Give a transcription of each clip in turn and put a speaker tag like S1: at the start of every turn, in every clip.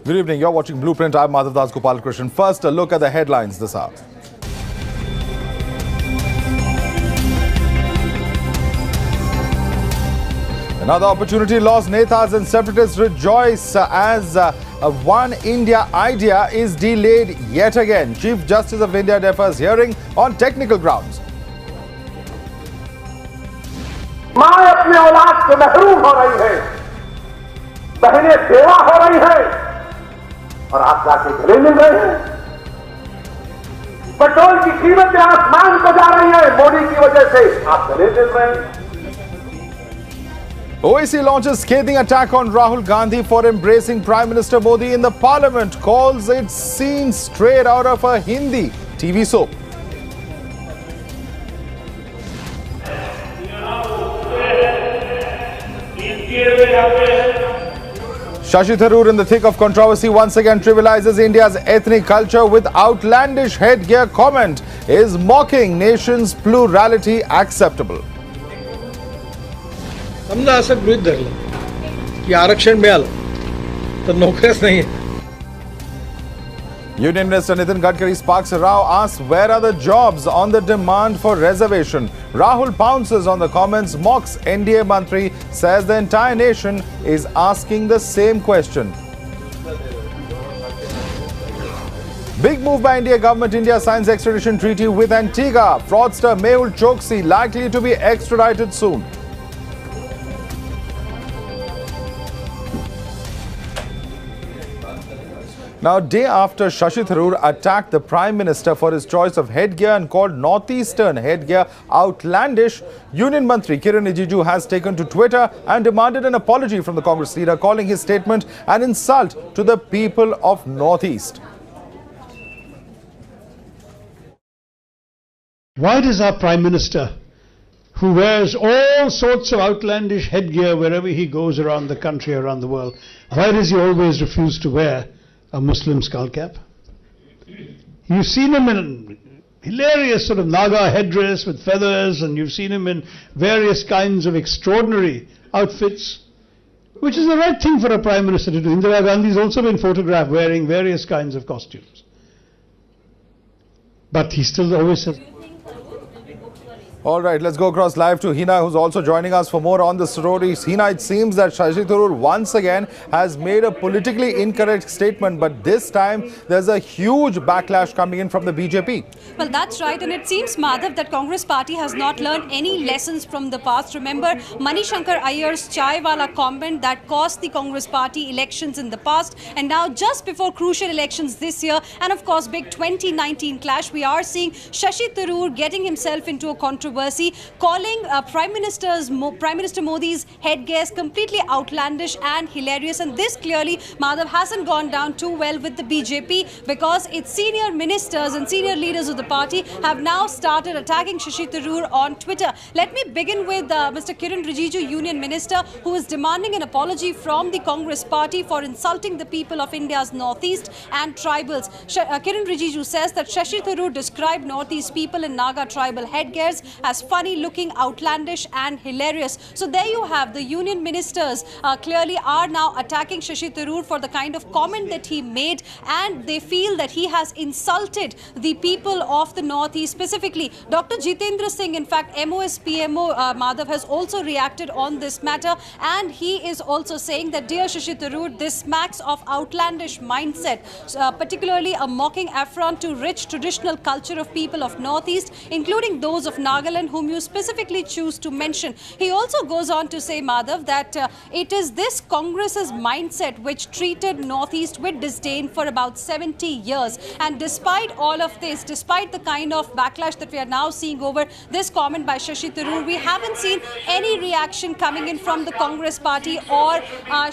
S1: Good evening. You're watching Blueprint. I'm Madhav Das Gopal Krishna. First, a look at the headlines this hour. Another opportunity lost. Netas and separatists rejoice as One India idea is delayed yet again. Chief Justice of India defers hearing on technical grounds.
S2: माँ अपने औलाद से महरूम हो रही है, बहनें बेवा हो रही हैं और आप जाके गले मिल रहे हैं। पेट्रोल की कीमतें आसमान को जा रही हैं, मोदी की वजह से आप गले मिल रहे हैं।
S1: OIC launches scathing attack on Rahul Gandhi for embracing Prime Minister Modi in the Parliament. Calls it scene straight out of a Hindi TV soap. Shashi Tharoor, in the thick of controversy, once again trivializes India's ethnic culture with outlandish headgear comment. Is mocking nation's plurality acceptable?
S3: समजा असं गृहीत धरलं की आरक्षण मिळालं तर नोकऱ्याच नाही.
S1: Union Minister Nitin Gadkari sparks a row, asks where are the jobs on the demand for reservation. Rahul pounces on the comments, mocks NDA Mantri, says the entire nation is asking the same question. Big move by India government. India signs extradition treaty with Antigua. Fraudster Mehul Choksi likely to be extradited soon. Now, a day after Shashi Tharoor attacked the Prime Minister for his choice of headgear and called Northeastern headgear outlandish, Union Mantri Kiran Rijiju has taken to Twitter and demanded an apology from the Congress leader, calling his statement an insult to the people of Northeast.
S4: Why does our Prime Minister, who wears all sorts of outlandish headgear wherever he goes around the country, around the world, why does he always refuse to wear a Muslim skull cap? You've seen him in hilarious sort of Naga headdress with feathers, and you've seen him in various kinds of extraordinary outfits, which is the right thing for a Prime Minister to do. Indira Gandhi has also been photographed wearing various kinds of costumes. But he still always says...
S1: All right, let's go across live to Hina, who's also joining us for more on the story. Hina, it seems that Shashi Tharoor once again has made a politically incorrect statement, but this time there's a huge backlash coming in from the BJP.
S5: Well, that's right, and it seems, Madhav, that Congress party has not learned any lessons from the past. Remember Manishankar Iyer's Chai Wala comment that cost the Congress party elections in the past, and now just before crucial elections this year, and of course big 2019 clash, we are seeing Shashi Tharoor getting himself into a controversy, calling Prime Minister Modi's headgear completely outlandish and hilarious. And this clearly, Madhav, hasn't gone down too well with the BJP, because its senior ministers and senior leaders of the party have now started attacking Shashi Tharoor on Twitter. Let me begin with Mr. Kiran Rijiju, Union Minister, who is demanding an apology from the Congress party for insulting the people of India's Northeast and tribals. Kiran Rijiju says that Shashi Tharoor described Northeast people in Naga tribal headgears as funny looking, outlandish and hilarious. So there you have the union ministers clearly are now attacking Shashi Tharoor for the kind of comment that he made, and they feel that he has insulted the people of the Northeast specifically. Dr. Jitendra Singh, in fact, MOSPMO Madhav, has also reacted on this matter, and he is also saying that, dear Shashi Tharoor, this smacks of outlandish mindset, particularly a mocking affront to rich traditional culture of people of Northeast, including those of Nagaland, whom you specifically choose to mention. He also goes on to say, Madhav, that it is this Congress's mindset which treated Northeast with disdain for about 70 years. And despite all of this, despite the kind of backlash that we are now seeing over this comment by Shashi Tharoor, we haven't seen any reaction coming in from the Congress party or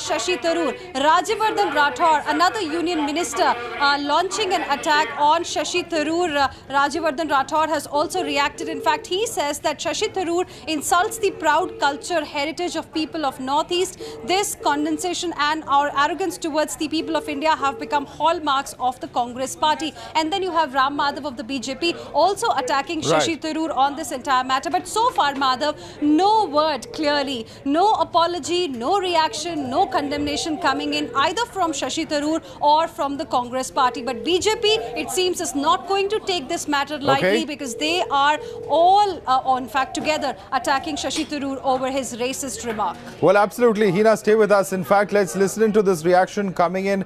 S5: Shashi Tharoor. Rajyavardhan Rathore, another union minister, launching an attack on Shashi Tharoor. Rajyavardhan Rathore has also reacted. In fact, he says that Shashi Tharoor insults the proud culture heritage of people of Northeast. This condensation and our arrogance towards the people of India have become hallmarks of the Congress party. And then you have Ram Madhav of the BJP also attacking Shashi Tharoor on this entire matter. But so far, Madhav, no word clearly, no apology, no reaction, no condemnation coming in either from Shashi Tharoor or from the Congress party. But BJP, it seems, is not going to take this matter lightly because they are all, in fact, together attacking Shashi Tharoor over his racist remark.
S1: Well, absolutely. Hina, stay with us. In fact, let's listen to this reaction coming in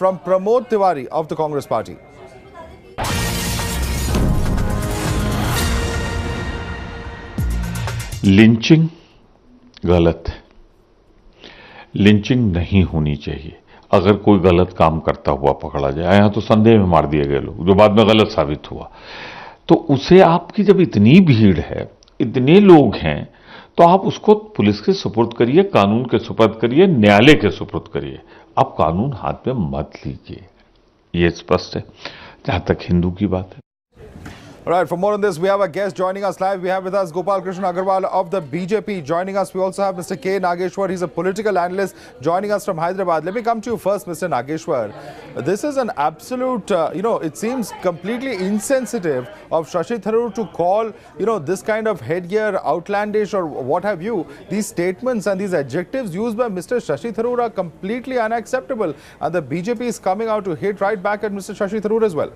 S1: from Pramod Tiwari of the Congress party.
S6: Lynching गलत है। Lynching नहीं होनी चाहिए। अगर कोई गलत काम करता हुआ पकड़ा जाए, यहाँ तो संदेह में मार दिए गए लोग जो बाद में गलत साबित हुआ, तो उसे आपकी जब इतनी भीड़ है, इतने लोग हैं, तो आप उसको पुलिस के सुपुर्द करिए, कानून के सुपुर्द करिए, न्यायालय के सुपुर्द करिए। आप कानून हाथ में मत लीजिए, ये स्पष्ट है। जहां तक हिंदू की बात है।
S1: All right, for more on this, we have a guest joining us live. We have with us Gopal Krishna Agarwal of the BJP joining us. We also have Mr. K. Nageshwar. He's a political analyst joining us from Hyderabad. Let me come to you first, Mr. Nageshwar. This is an absolute, it seems completely insensitive of Shashi Tharoor to call, this kind of headgear outlandish or what have you. These statements and these adjectives used by Mr. Shashi Tharoor are completely unacceptable. And the BJP is coming out to hit right back at Mr. Shashi Tharoor as well.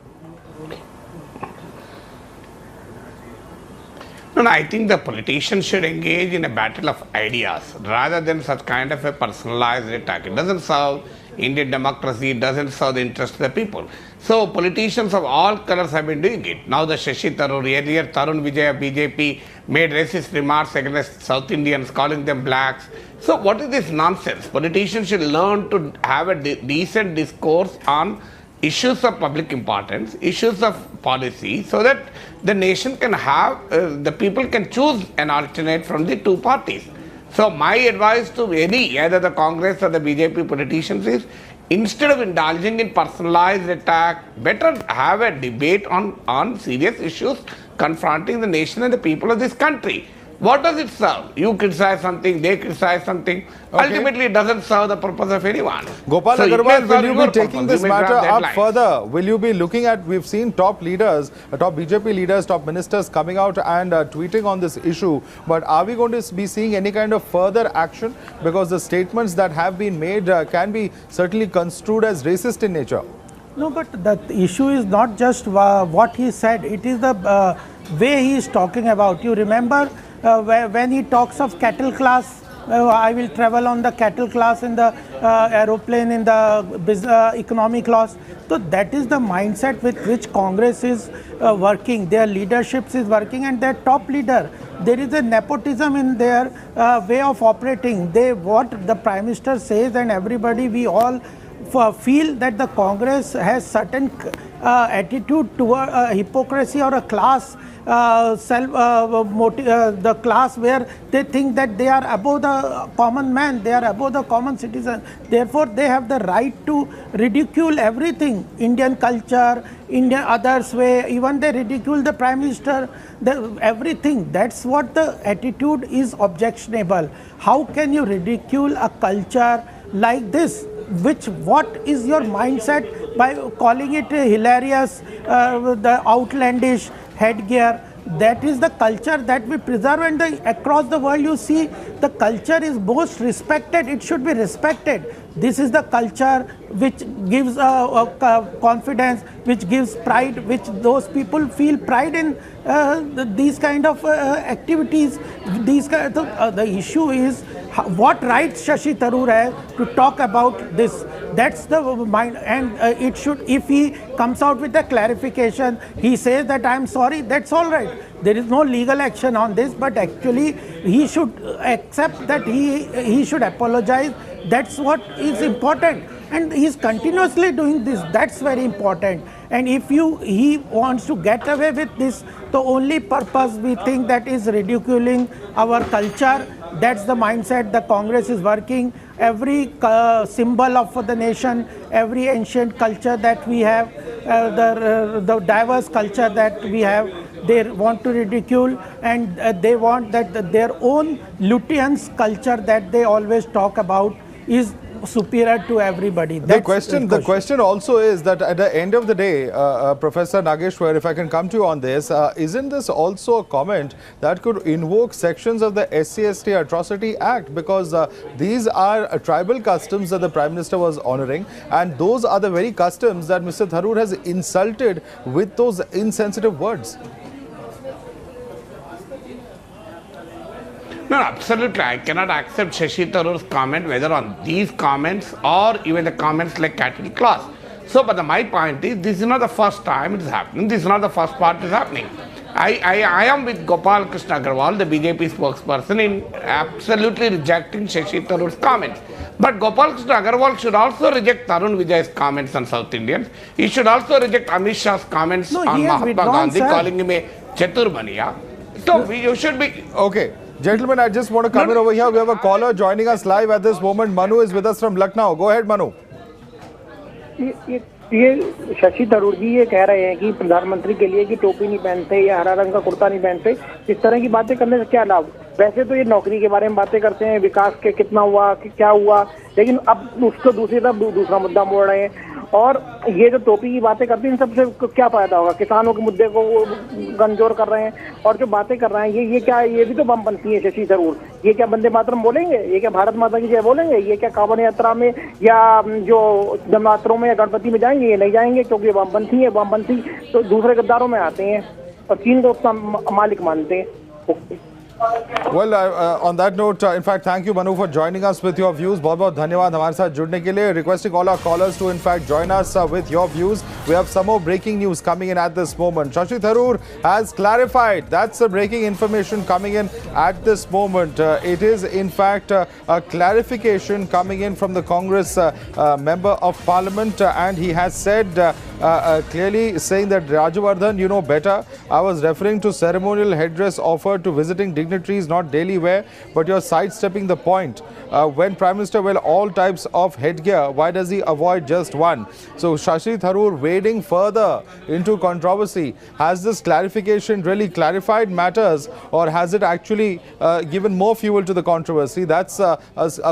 S7: No, I think the politicians should engage in a battle of ideas rather than such kind of a personalized attack. It doesn't serve Indian democracy, it doesn't serve the interest of the people. So politicians of all colors have been doing it. Now the Shashi Tharoor, earlier Tarun Vijay of BJP made racist remarks against South Indians, calling them blacks. So what is this nonsense? Politicians should learn to have a decent discourse on issues of public importance, issues of policy, so that the nation can have, the people can choose an alternate from the two parties. So my advice to either the Congress or the BJP politicians is, instead of indulging in personalized attack, better have a debate on serious issues confronting the nation and the people of this country. What does it serve? You criticize something, they criticize something. Okay. Ultimately, it doesn't serve the purpose of anyone.
S1: Gopal Agarwal, will you be taking this matter up further? Will you be looking at, we've seen top leaders, top BJP leaders, top ministers coming out and tweeting on this issue. But are we going to be seeing any kind of further action? Because the statements that have been made can be certainly construed as racist in nature.
S8: No, but the issue is not just what he said. It is the way he is talking about. You remember when he talks of cattle class, I will travel on the cattle class in the aeroplane in the economy class. So that is the mindset with which Congress is working. Their leadership is working, and their top leader. There is a nepotism in their way of operating. What the Prime Minister says, and everybody, we all feel that the Congress has certain attitude toward hypocrisy or a class, the class where they think that they are above the common man, they are above the common citizen. Therefore, they have the right to ridicule everything, Indian culture, Indian others' way, even they ridicule the Prime Minister, everything. That's what the attitude is objectionable. How can you ridicule a culture like this? What is your mindset by calling it hilarious, the outlandish headgear? That is the culture that we preserve, and across the world you see the culture is most respected. It should be respected. This is the culture which gives confidence, which gives pride, which those people feel pride in these kind of activities. The issue is what right Shashi Tharoor has to talk about this. That's the mind, and it should, if he comes out with a clarification, he says that I am sorry, that's all right. There is no legal action on this, but actually he should accept that he should apologize. That's what is important, and he is continuously doing this. That's very important. And if he wants to get away with this, the only purpose we think that is ridiculing our culture. That's the mindset the Congress is working. Every symbol of the nation, every ancient culture that we have, the diverse culture that we have, they want to ridicule, and they want that their own Lutyens culture that they always talk about is superior to everybody.
S1: The question also is that at the end of the day, Professor Nageshwar, if I can come to you on this, isn't this also a comment that could invoke sections of the SC/ST Atrocity Act? Because these are tribal customs that the Prime Minister was honouring, and those are the very customs that Mr. Tharoor has insulted with those insensitive words.
S7: No, absolutely. I cannot accept Shashi Tharoor's comment, whether on these comments or even the comments like cattle clause. So, but my point is, this is not the first time it is happening. This is not the first part it is happening. I am with Gopal Krishna Agarwal, the BJP spokesperson, in absolutely rejecting Shashi Tharoor's comments. But Gopal Krishna Agarwal should also reject Tarun Vijay's comments on South Indians. He should also reject Amit Shah's comments on Mahatma Gandhi, calling him a Chaturmaniya. So, you should be...
S1: Okay. Gentlemen, I just want to come in over here. We have a caller joining us live at this moment. Manu is with us from Lucknow. Go ahead, Manu.
S9: ये शशि थरूर जी ये कह रहे हैं कि प्रधानमंत्री के लिए कि टोपी नहीं पहनते या हरा रंग का कुर्ता नहीं पहनते, इस तरह की बातें करने से क्या लाभ? वैसे तो ये नौकरी के बारे में बातें करते हैं, विकास के कितना हुआ, कि क्या हुआ, लेकिन अब उसको दूसरी तरफ दूसरा मुद्दा मोड़ रहे हैं। और ये जो टोपी की बातें करते हैं, इन सबसे क्या फायदा होगा? किसानों के मुद्दे को वो गंजोर कर रहे हैं और जो बातें कर रहे हैं ये क्या, ये भी तो बमपंथी है शशि थरूर। ये क्या वंदे मातरम बोलेंगे? ये क्या भारत माता की जय बोलेंगे? ये क्या कांवड़ यात्रा में या जो नवरात्रों में या गणपति में जाएंगे? ये नहीं जाएंगे क्योंकि वामपंथी है। वामपंथी तो दूसरे गद्दारों में आते हैं और चीन को उसका मालिक मानते हैं।
S1: Well, on that note, in fact, thank you, Manu, for joining us with your views. बहुत-बहुत धन्यवाद हमारे साथ जुड़ने के लिए. Requesting all our callers to, in fact, join us with your views. We have some more breaking news coming in at this moment. Shashi Tharoor has clarified. That's the breaking information coming in at this moment. It is, in fact, a clarification coming in from the Congress member of Parliament, and he has said clearly saying that Rajavardhan, you know better. I was referring to ceremonial headdress offered to visiting dignitaries, not daily wear, but you're sidestepping the point. When Prime Minister wear all types of headgear, why does he avoid just one? So Shashi Tharoor wading further into controversy. Has this clarification really clarified matters, or has it actually given more fuel to the controversy? That's a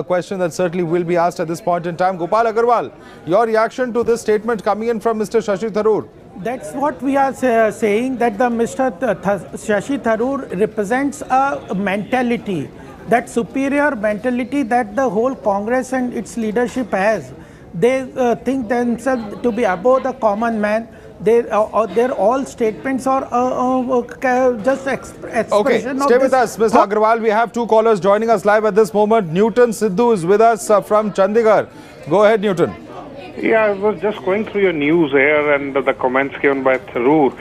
S1: question that certainly will be asked at this point in time. Gopal Agarwal, your reaction to this statement coming in from Mr. Shashi Tharoor?
S8: That's what we are saying, that the Mr. Shashi Tharoor represents a mentality, that superior mentality that the whole Congress and its leadership has. They think themselves to be above the common man. Their all statements are just expression
S1: okay, stay with us, Mr. Agarwal. We have two callers joining us live at this moment. Newton Sidhu is with us from Chandigarh. Go ahead, Newton.
S10: Yeah, I was just going through your news here and the comments given by Tharoor.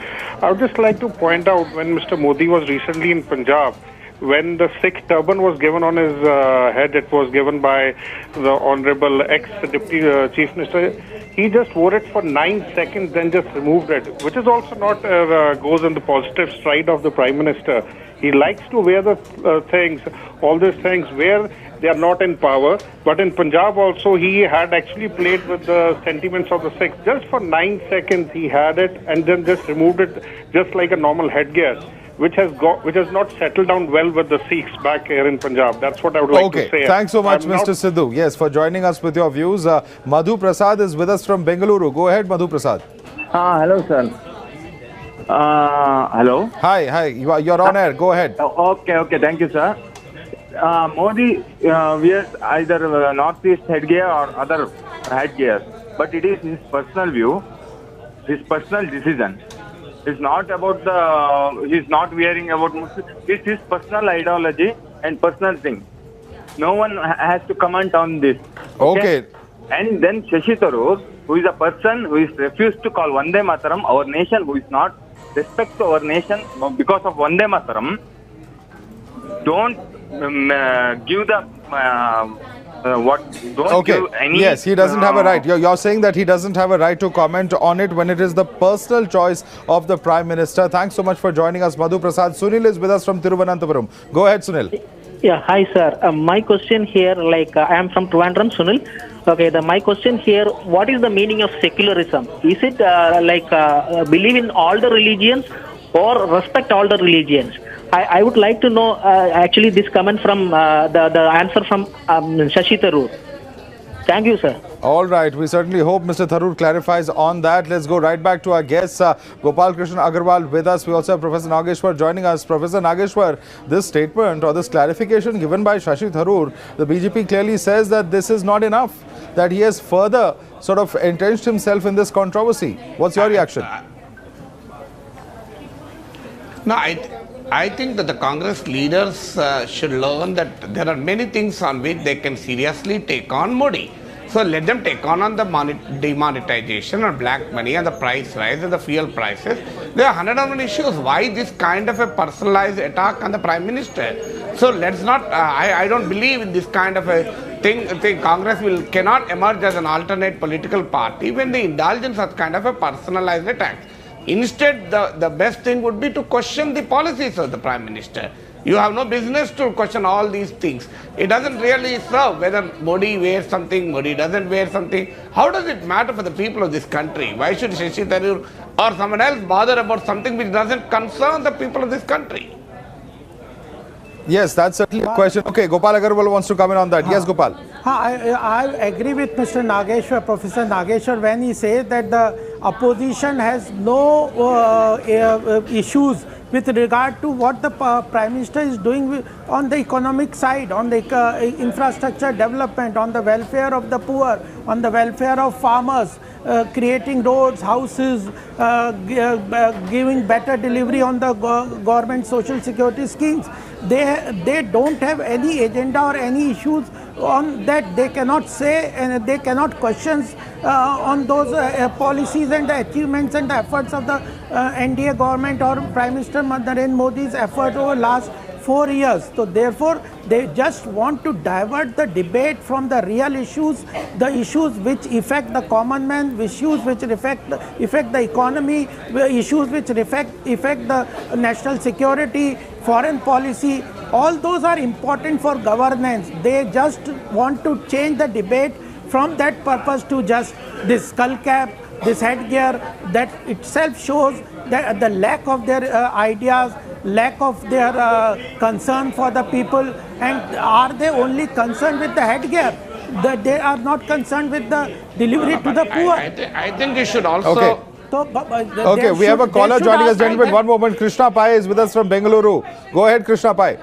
S10: I would just like to point out, when Mr. Modi was recently in Punjab, when the Sikh turban was given on his head, it was given by the Honorable ex-Deputy Chief Minister. He just wore it for 9 seconds, then just removed it, which is also not goes in the positive stride of the Prime Minister. He likes to wear the things, all these things, where they are not in power. But in Punjab also, he had actually played with the sentiments of the Sikhs. Just for 9 seconds, he had it and then just removed it, just like a normal headgear, which has not settled down well with the Sikhs back here in Punjab. That's what I would like to say.
S1: Thanks so much, Mr. Sidhu. Yes, for joining us with your views. Madhu Prasad is with us from Bengaluru. Go ahead, Madhu Prasad.
S11: Hello, sir. Hello.
S1: Hi. You're on air. Go ahead.
S11: Okay. Thank you, sir. Modi wears either northeast headgear or other headgear, but it is his personal view, his personal decision. It's not about he's not wearing about Muslim. It's his personal ideology and personal thing. No one has to comment on this.
S1: Okay.
S11: And then Shashi Tharoor, who is a person who is refused to call Vande Mataram, our nation, who is not respect to our nation because of Vande Mataram, don't give the give any.
S1: Yes, he doesn't have a right. You're saying that he doesn't have a right to comment on it when it is the personal choice of the Prime Minister. Thanks so much for joining us, Madhu Prasad. Sunil is with us from Thiruvananthapuram. Go ahead, Sunil.
S12: Yeah, hi sir. My question here, I am from Trivandrum, Sunil. Okay, my question here, what is the meaning of secularism? Is it believe in all the religions or respect all the religions? I would like to know actually this comment from the answer from Shashi Tharoor. Thank you, sir.
S1: All right, we certainly hope Mr. Tharoor clarifies on that. Let's go right back to our guests. Gopal, Krishna, Agarwal with us. We also have Professor Nageshwar joining us. Professor Nageshwar, this statement or this clarification given by Shashi Tharoor, the BJP clearly says that this is not enough, that he has further sort of entrenched himself in this controversy. What's your reaction?
S7: No, I think that the Congress leaders should learn that there are many things on which they can seriously take on Modi. So let them take on the demonetization or black money and the price rise and the fuel prices. There are 101 issues. Why this kind of a personalized attack on the Prime Minister? So let's not, I don't believe in this kind of a thing. Congress cannot emerge as an alternate political party when they indulge in such kind of a personalized attack. Instead, the best thing would be to question the policies of the Prime Minister. You have no business to question all these things. It doesn't really serve whether Modi wears something, Modi doesn't wear something. How does it matter for the people of this country? Why should Shashi Tharoor or someone else bother about something which doesn't concern the people of this country?
S1: Yes, that's certainly a question. Okay, Gopal Agarwal wants to comment on that. Yes, Gopal.
S8: I agree with Mr. Nageshwar, Professor Nageshwar, when he says that the opposition has no issues with regard to what the Prime Minister is doing on the economic side, on the infrastructure development, on the welfare of the poor, on the welfare of farmers, creating roads, houses, giving better delivery on the government social security schemes. They don't have any agenda or any issues on that. They cannot say and they cannot question on those policies and the achievements and the efforts of the NDA government or Prime Minister Narendra Modi's effort over last 4 years. So therefore, they just want to divert the debate from the real issues, the issues which affect the common man, issues which affect the economy, issues which affect the national security, foreign policy. All those are important for governance. They just want to change the debate from that purpose to just this skull cap, this headgear. That itself shows that the lack of their ideas, lack of their concern for the people. And are they only concerned with the headgear? That they are not concerned with the delivery to the poor.
S7: I think you should also...
S1: Okay. Okay, we have a caller joining us, gentlemen. One moment. Krishna Pai is with us from Bengaluru. Go ahead, Krishna Pai.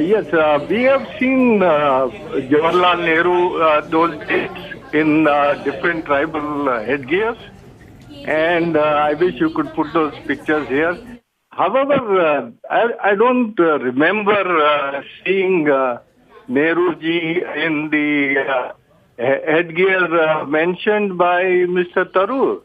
S2: Yes, we have seen Jawaharlal Nehru, those days in different tribal headgears. And I wish you could put those pictures here. However, I don't remember seeing Nehruji in the headgear mentioned by Mr. Tharoor.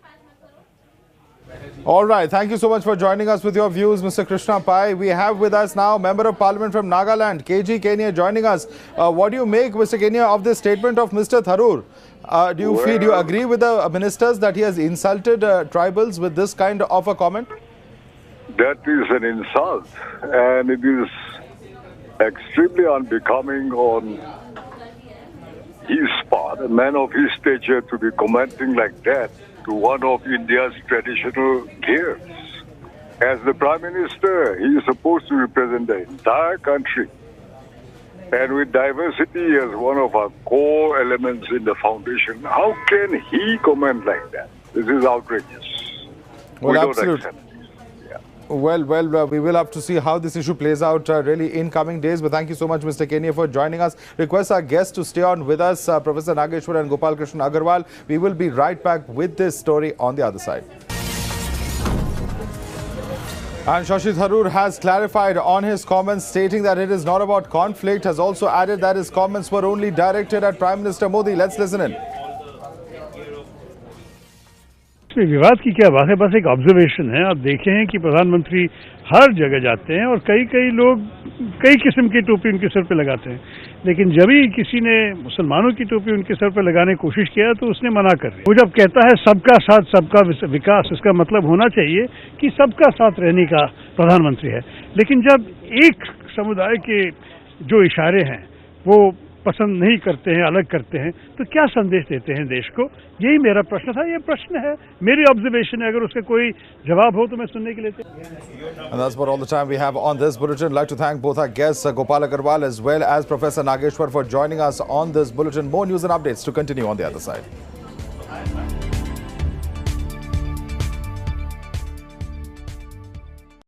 S1: All right. Thank you so much for joining us with your views, Mr. Krishna Pai. We have with us now Member of Parliament from Nagaland, KG Kenya, joining us. What do you make, Mr. Kenya, of this statement of Mr. Tharoor? Do you agree with the ministers that he has insulted tribals with this kind of a comment?
S13: That is an insult, and it is extremely unbecoming on his part, a man of his stature, to be commenting like that to one of India's traditional gears. As the Prime Minister, he is supposed to represent the entire country. And with diversity as one of our core elements in the foundation, how can he comment like that? This is outrageous.
S1: Well,
S13: we
S1: absolutely.
S13: don't accept this. Yeah.
S1: Well, we will have to see how this issue plays out really in coming days. But thank you so much, Mr. Kenya, for joining us. Request our guests to stay on with us, Professor Nageshwar and Gopal Krishna Agarwal. We will be right back with this story on the other side. And Shashi Tharoor has clarified on his comments, stating that it is not about conflict, has also added that his comments were only directed at Prime Minister Modi. Let's listen in.
S4: इसमें विवाद की क्या बात है, बस एक observation है। आप देखे हैं कि प्रधानमंत्री हर जगह जाते हैं और कई लोग कई किस्म की टोपी उनके सर पे लगाते हैं, लेकिन जब भी किसी ने मुसलमानों की टोपी उनके सर पे लगाने की कोशिश किया तो उसने मना कर दिया। वो जब कहता है सबका साथ सबका विकास, इसका मतलब होना चाहिए कि सबका साथ रहने का प्रधानमंत्री है। लेकिन जब एक समुदाय के जो इशारे हैं वो पसंद नहीं करते हैं, अलग करते हैं, तो क्या संदेश देते हैं देश को? यही मेरा प्रश्न था, ये प्रश्न है, मेरी ऑब्जर्वेशन है, अगर उसका कोई जवाब हो तो मैं सुनने के लिए तैयार।
S1: And that's about all the time we have on this bulletin. I'd like to thank both our guests, Gopal Agarwal as well as Professor Nageshwar, for joining us on this bulletin. More news and updates to continue on the other side.